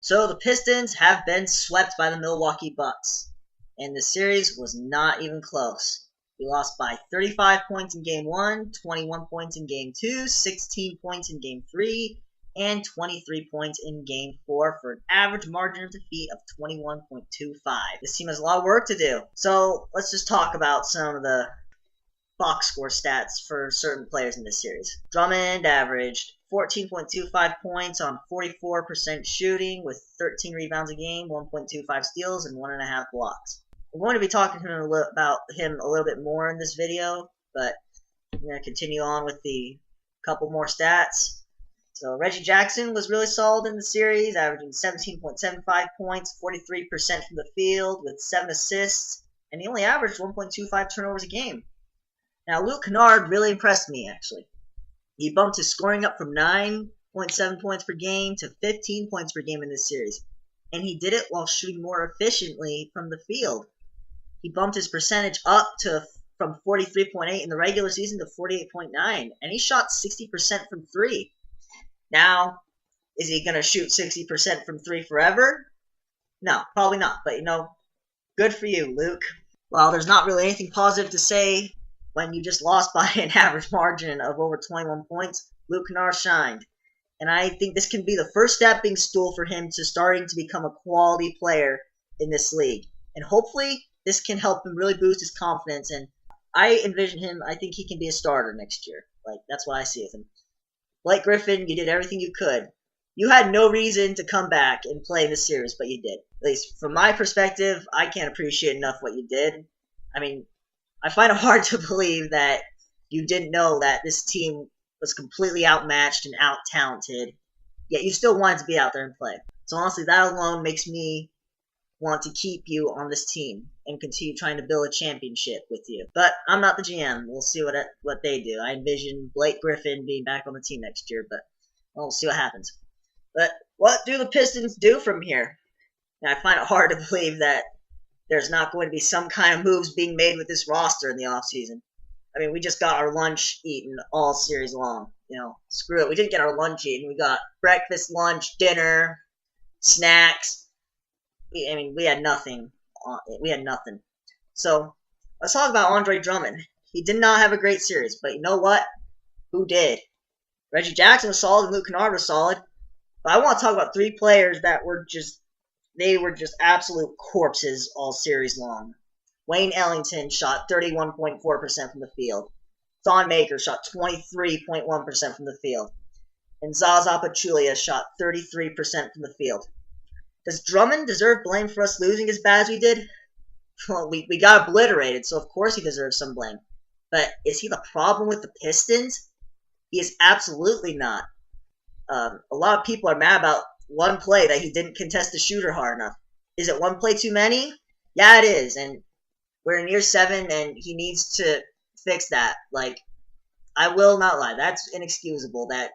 So the Pistons have been swept by the Milwaukee Bucks, and the series was not even close. We lost by 35 points in Game 1, 21 points in Game 2, 16 points in Game 3, and 23 points in Game 4 for an average margin of defeat of 21.25. This team has a lot of work to do. So let's just talk about some of the box score stats for certain players in this series. Drummond averaged 14.25 points on 44% shooting with 13 rebounds a game, 1.25 steals, and 1.5 blocks. We're going to be talking to him about him a little bit more in this video, but I'm going to continue on with the couple more stats. So Reggie Jackson was really solid in the series, averaging 17.75 points, 43% from the field with 7 assists, and he only averaged 1.25 turnovers a game. Now, Luke Kennard really impressed me, actually. He bumped his scoring up from 9.7 points per game to 15 points per game in this series. And he did it while shooting more efficiently from the field. He bumped his percentage up from 43.8 in the regular season to 48.9. And he shot 60% from 3. Now, is he going to shoot 60% from 3 forever? No, probably not. But, good for you, Luke. While there's not really anything positive to say when you just lost by an average margin of over 21 points, Luke Kennard shined. And I think this can be the first stepping stool for him to starting to become a quality player in this league. And hopefully this can help him really boost his confidence. And I envision him, I think he can be a starter next year. That's what I see with him. Blake Griffin, you did everything you could. You had no reason to come back and play in this series, but you did. At least from my perspective, I can't appreciate enough what you did. I find it hard to believe that you didn't know that this team was completely outmatched and out-talented, yet you still wanted to be out there and play. So honestly, that alone makes me want to keep you on this team and continue trying to build a championship with you. But I'm not the GM. We'll see what they do. I envision Blake Griffin being back on the team next year, but we'll see what happens. But what do the Pistons do from here? Now, I find it hard to believe that there's not going to be some kind of moves being made with this roster in the offseason. We just got our lunch eaten all series long. Screw it. We didn't get our lunch eaten. We got breakfast, lunch, dinner, snacks. We had nothing. We had nothing. So, let's talk about Andre Drummond. He did not have a great series, but you know what? Who did? Reggie Jackson was solid and Luke Kennard was solid. But I want to talk about 3 players that were just absolute corpses all series long. Wayne Ellington shot 31.4% from the field. Thon Maker shot 23.1% from the field. And Zaza Pachulia shot 33% from the field. Does Drummond deserve blame for us losing as bad as we did? Well, we got obliterated, so of course he deserves some blame. But is he the problem with the Pistons? He is absolutely not. A lot of people are mad about one play that he didn't contest the shooter hard enough. Is it one play too many? Yeah, it is. And we're in year 7, and he needs to fix that. I will not lie. That's inexcusable that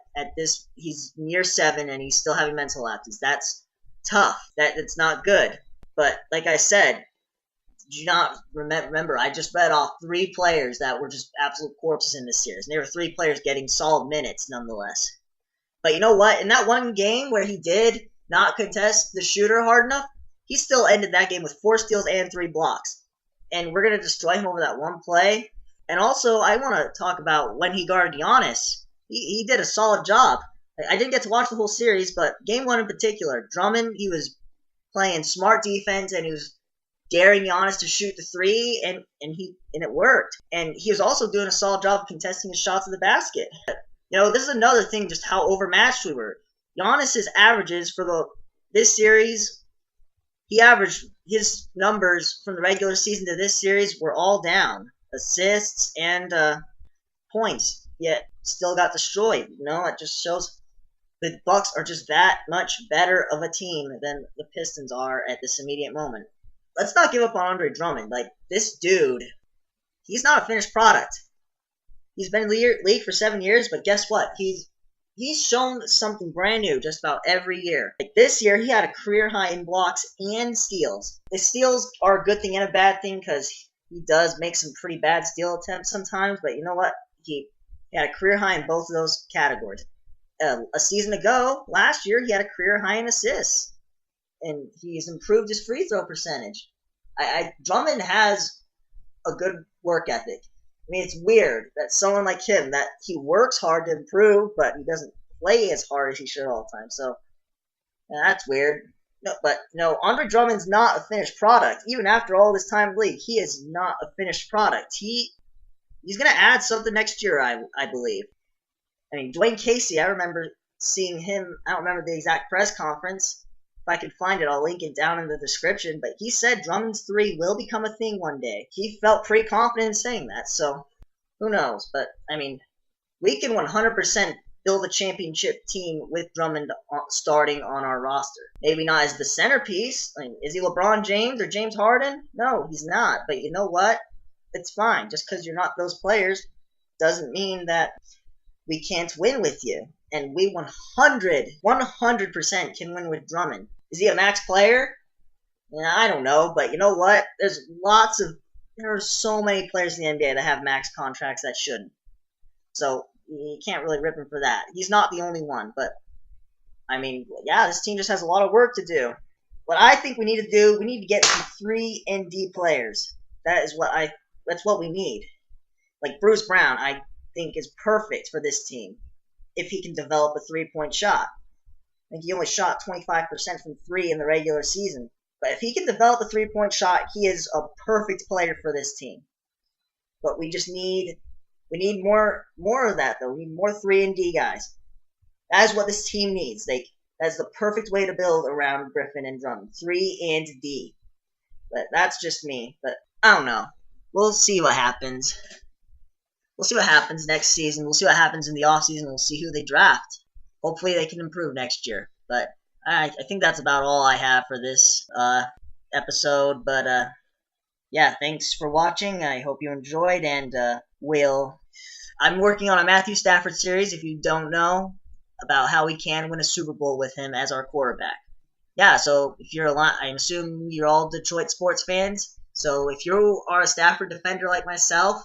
he's in year 7 and he's still having mental lapses. That's tough. That's not good. But like I said, do you not remember, I just read off 3 players that were just absolute corpses in this series. And there were 3 players getting solid minutes nonetheless. But you know what? In that one game where he did not contest the shooter hard enough, he still ended that game with 4 steals and 3 blocks. And we're going to destroy him over that one play. And also, I want to talk about when he guarded Giannis. He did a solid job. I didn't get to watch the whole series, but game 1 in particular, Drummond, he was playing smart defense and he was daring Giannis to shoot the 3, and it worked. And he was also doing a solid job of contesting his shots at the basket. This is another thing, just how overmatched we were. Giannis's averages for this series, his numbers from the regular season to this series were all down. Assists and points, yet still got destroyed. It just shows the Bucks are just that much better of a team than the Pistons are at this immediate moment. Let's not give up on Andre Drummond. This dude, he's not a finished product. He's been in the league for 7 years, but guess what? He's shown something brand new just about every year. This year, he had a career high in blocks and steals. The steals are a good thing and a bad thing because he does make some pretty bad steal attempts sometimes, but you know what? He had a career high in both of those categories. A season ago, last year, he had a career high in assists. and he's improved his free throw percentage. Drummond has a good work ethic. I mean, it's weird that someone like him, that he works hard to improve, but he doesn't play as hard as he should all the time. So that's weird. No, Andre Drummond's not a finished product. Even after all this time in the league, he is not a finished product. He's going to add something next year, I believe. I mean, Dwayne Casey, I remember seeing him. I don't remember the exact press conference. If I can find it, I'll link it down in the description. But he said Drummond's 3 will become a thing one day. He felt pretty confident in saying that. So, who knows? But, I mean, we can 100% build a championship team with Drummond starting on our roster. Maybe not as the centerpiece. I mean, is he LeBron James or James Harden? No, he's not. But you know what? It's fine. Just because you're not those players doesn't mean that we can't win with you. And we 100% can win with Drummond. Is he a max player? I don't know. But you know what? There are so many players in the NBA that have max contracts that shouldn't. So you can't really rip him for that. He's not the only one, but I mean, yeah, this team just has a lot of work to do. What I think we need to do, we need to get some 3 and D players. That's what we need. Like Bruce Brown, I think is perfect for this team if he can develop a 3-point shot. I think he only shot 25% from 3 in the regular season. But if he can develop a 3-point shot, he is a perfect player for this team. But we need more of that, though. We need more 3 and D guys. That is what this team needs. That's the perfect way to build around Griffin and Drummond. 3 and D. But that's just me. But I don't know. We'll see what happens. We'll see what happens next season. We'll see what happens in the offseason. We'll see who they draft. Hopefully they can improve next year. But I think that's about all I have for this episode. But yeah, thanks for watching. I hope you enjoyed, and I'm working on a Matthew Stafford series, if you don't know, about how we can win a Super Bowl with him as our quarterback. Yeah, so if I assume you're all Detroit sports fans, so if you are a Stafford defender like myself,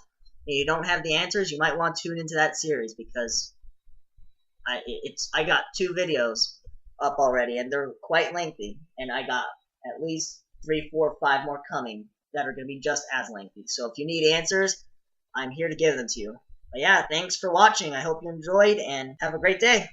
and you don't have the answers, you might want to tune into that series, because I got 2 videos up already, and they're quite lengthy, and I got at least 3, 4, 5 more coming that are going to be just as lengthy. So if you need answers, I'm here to give them to you. But yeah, thanks for watching. I hope you enjoyed, and have a great day.